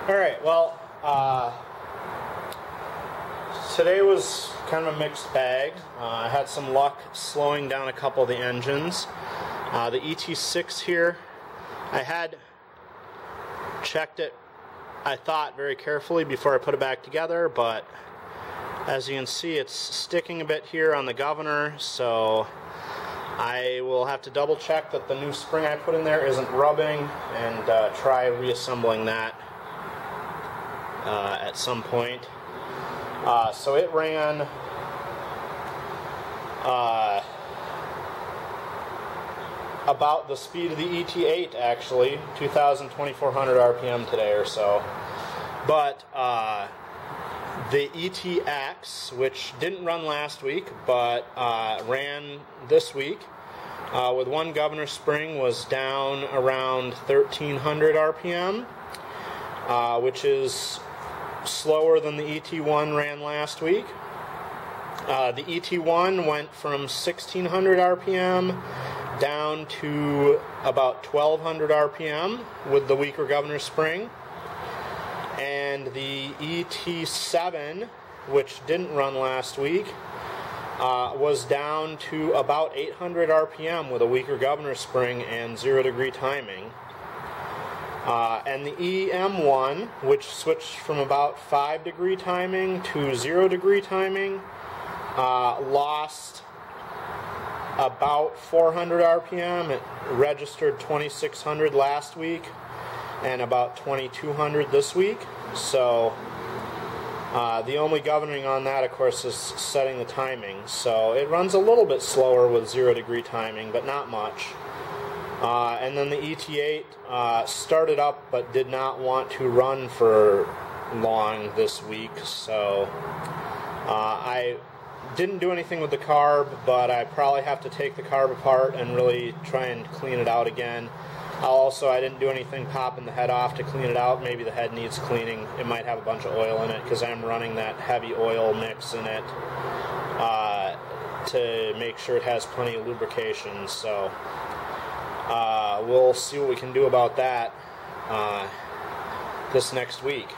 Alright, well, today was kind of a mixed bag. I had some luck slowing down a couple of the engines. The ET6 here, I had checked it, I thought, very carefully before I put it back together, but as you can see, it's sticking a bit here on the governor, so I will have to double check that the new spring I put in there isn't rubbing and try reassembling that at some point. So it ran about the speed of the ET8, actually, 2,400 RPM today or so. But the ETX, which didn't run last week, but ran this week, with one governor spring, was down around 1,300 RPM, which is slower than the ET1 ran last week. The ET1 went from 1,600 RPM down to about 1,200 RPM with the weaker governor spring. And the ET7, which didn't run last week, was down to about 800 RPM with a weaker governor spring and 0-degree timing. And the EM1, which switched from about 5-degree timing to 0-degree timing, lost about 400 RPM. It registered 2,600 last week and about 2,200 this week. So the only governing on that, of course, is setting the timing. So it runs a little bit slower with 0-degree timing, but not much. And then the ET8 started up but did not want to run for long this week. So I didn't do anything with the carb, but I probably have to take the carb apart and really try and clean it out again. I didn't do anything popping the head off to clean it out. Maybe the head needs cleaning. It might have a bunch of oil in it because I'm running that heavy oil mix in it to make sure it has plenty of lubrication. So we'll see what we can do about that this next week.